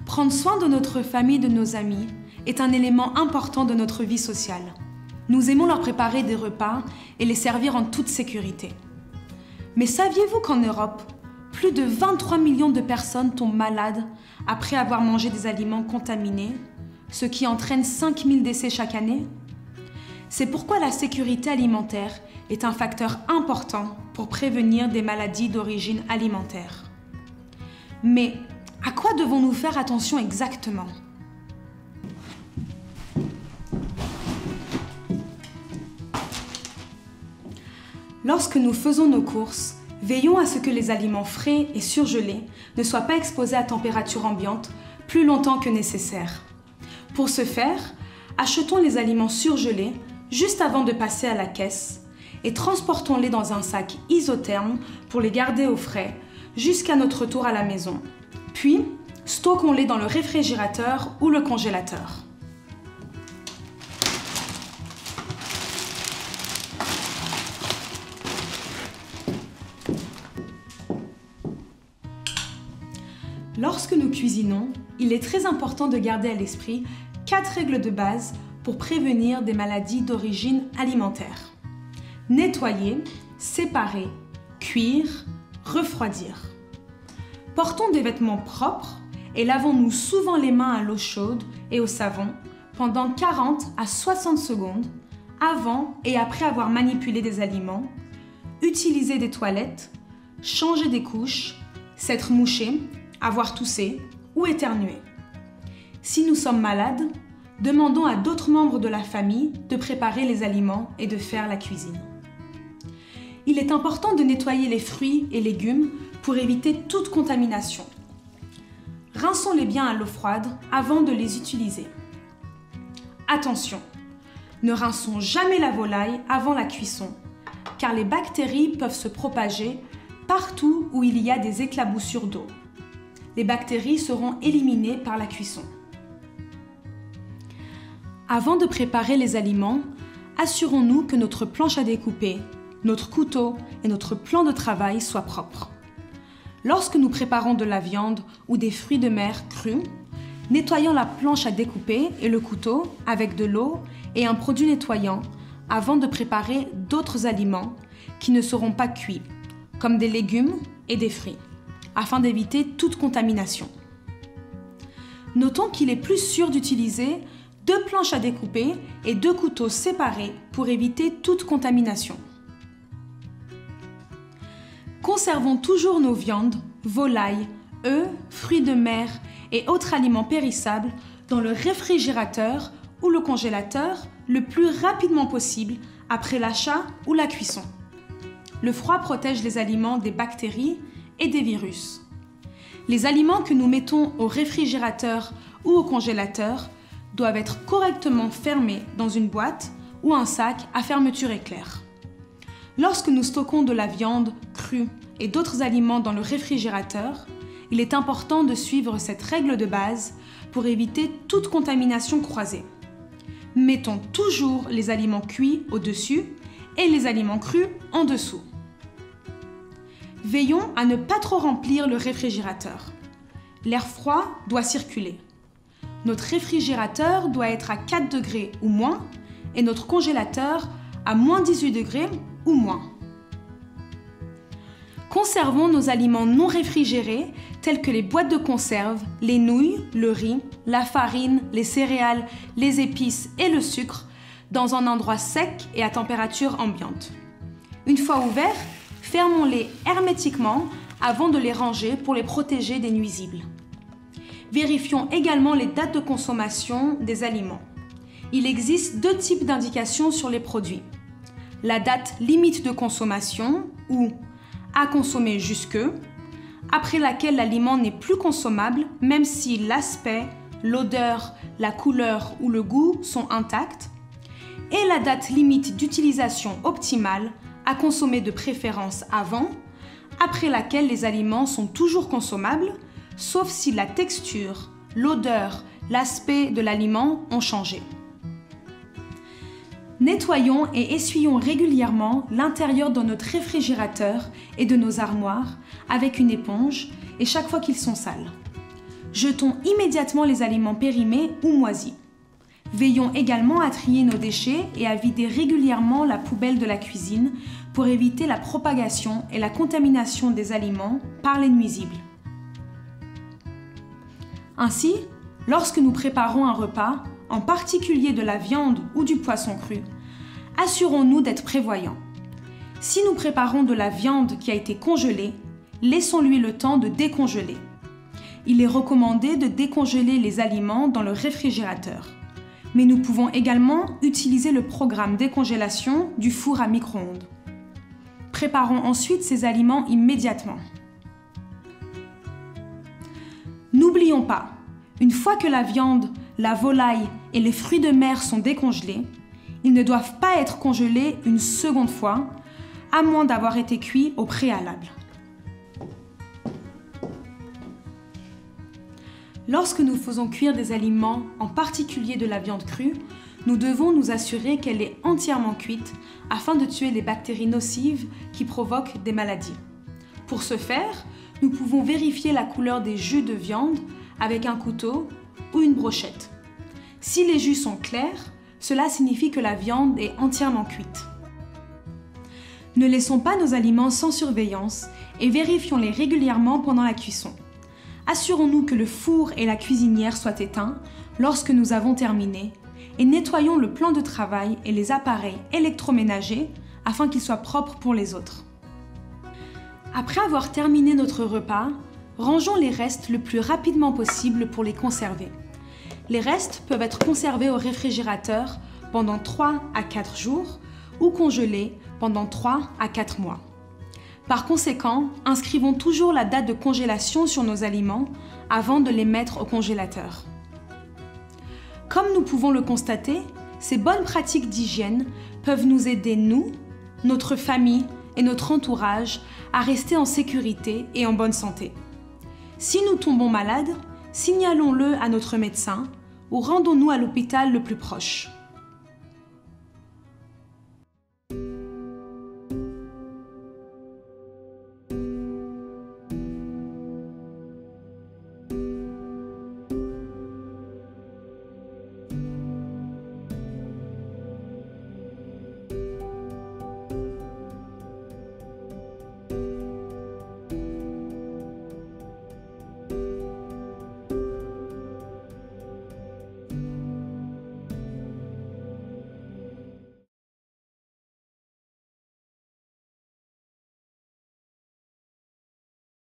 Prendre soin de notre famille, de nos amis, est un élément important de notre vie sociale. Nous aimons leur préparer des repas et les servir en toute sécurité. Mais saviez-vous qu'en Europe, plus de 23 millions de personnes tombent malades après avoir mangé des aliments contaminés, ce qui entraîne 5000 décès chaque année? C'est pourquoi la sécurité alimentaire est un facteur important pour prévenir des maladies d'origine alimentaire. Mais à quoi devons-nous faire attention exactement? Lorsque nous faisons nos courses, veillons à ce que les aliments frais et surgelés ne soient pas exposés à température ambiante plus longtemps que nécessaire. Pour ce faire, achetons les aliments surgelés juste avant de passer à la caisse et transportons-les dans un sac isotherme pour les garder au frais jusqu'à notre retour à la maison. Puis, stockons-les dans le réfrigérateur ou le congélateur. Lorsque nous cuisinons, il est très important de garder à l'esprit 4 règles de base pour prévenir des maladies d'origine alimentaire. Nettoyer, séparer, cuire, refroidir. Portons des vêtements propres et lavons-nous souvent les mains à l'eau chaude et au savon pendant 40 à 60 secondes avant et après avoir manipulé des aliments, utiliser des toilettes, changer des couches, s'être mouché, avoir toussé ou éternué. Si nous sommes malades, demandons à d'autres membres de la famille de préparer les aliments et de faire la cuisine. Il est important de nettoyer les fruits et légumes pour éviter toute contamination. Rinçons-les bien à l'eau froide avant de les utiliser. Attention, ne rinçons jamais la volaille avant la cuisson, car les bactéries peuvent se propager partout où il y a des éclaboussures d'eau. Les bactéries seront éliminées par la cuisson. Avant de préparer les aliments, assurons-nous que notre planche à découper, notre couteau et notre plan de travail soient propres. Lorsque nous préparons de la viande ou des fruits de mer crus, nettoyons la planche à découper et le couteau avec de l'eau et un produit nettoyant avant de préparer d'autres aliments qui ne seront pas cuits, comme des légumes et des fruits, afin d'éviter toute contamination. Notons qu'il est plus sûr d'utiliser 2 planches à découper et 2 couteaux séparés pour éviter toute contamination. Conservons toujours nos viandes, volailles, œufs, fruits de mer et autres aliments périssables dans le réfrigérateur ou le congélateur le plus rapidement possible après l'achat ou la cuisson. Le froid protège les aliments des bactéries et des virus. Les aliments que nous mettons au réfrigérateur ou au congélateur doivent être correctement fermés dans une boîte ou un sac à fermeture éclair. Lorsque nous stockons de la viande crue et d'autres aliments dans le réfrigérateur, il est important de suivre cette règle de base pour éviter toute contamination croisée. Mettons toujours les aliments cuits au-dessus et les aliments crus en dessous. Veillons à ne pas trop remplir le réfrigérateur. L'air froid doit circuler. Notre réfrigérateur doit être à 4 degrés ou moins et notre congélateur à moins 18 degrés ou moins. Conservons nos aliments non réfrigérés tels que les boîtes de conserve, les nouilles, le riz, la farine, les céréales, les épices et le sucre dans un endroit sec et à température ambiante. Une fois ouverts, fermons-les hermétiquement avant de les ranger pour les protéger des nuisibles. Vérifions également les dates de consommation des aliments. Il existe 2 types d'indications sur les produits. La date limite de consommation ou à consommer jusque, après laquelle l'aliment n'est plus consommable même si l'aspect, l'odeur, la couleur ou le goût sont intacts, et la date limite d'utilisation optimale à consommer de préférence avant, après laquelle les aliments sont toujours consommables, sauf si la texture, l'odeur, l'aspect de l'aliment ont changé. Nettoyons et essuyons régulièrement l'intérieur de notre réfrigérateur et de nos armoires avec une éponge et chaque fois qu'ils sont sales. Jetons immédiatement les aliments périmés ou moisis. Veillons également à trier nos déchets et à vider régulièrement la poubelle de la cuisine pour éviter la propagation et la contamination des aliments par les nuisibles. Ainsi, lorsque nous préparons un repas, en particulier de la viande ou du poisson cru, assurons-nous d'être prévoyants. Si nous préparons de la viande qui a été congelée, laissons-lui le temps de décongeler. Il est recommandé de décongeler les aliments dans le réfrigérateur. Mais nous pouvons également utiliser le programme décongélation du four à micro-ondes. Préparons ensuite ces aliments immédiatement. N'oublions pas, une fois que la viande, la volaille et les fruits de mer sont décongelés, ils ne doivent pas être congelés une seconde fois, à moins d'avoir été cuits au préalable. Lorsque nous faisons cuire des aliments, en particulier de la viande crue, nous devons nous assurer qu'elle est entièrement cuite afin de tuer les bactéries nocives qui provoquent des maladies. Pour ce faire, nous pouvons vérifier la couleur des jus de viande avec un couteau ou une brochette. Si les jus sont clairs, cela signifie que la viande est entièrement cuite. Ne laissons pas nos aliments sans surveillance et vérifions-les régulièrement pendant la cuisson. Assurons-nous que le four et la cuisinière soient éteints lorsque nous avons terminé et nettoyons le plan de travail et les appareils électroménagers afin qu'ils soient propres pour les autres. Après avoir terminé notre repas, rangeons les restes le plus rapidement possible pour les conserver. Les restes peuvent être conservés au réfrigérateur pendant 3 à 4 jours ou congelés pendant 3 à 4 mois. Par conséquent, inscrivons toujours la date de congélation sur nos aliments avant de les mettre au congélateur. Comme nous pouvons le constater, ces bonnes pratiques d'hygiène peuvent nous aider, nous, notre famille et notre entourage, à rester en sécurité et en bonne santé. Si nous tombons malades, signalons-le à notre médecin ou rendons-nous à l'hôpital le plus proche.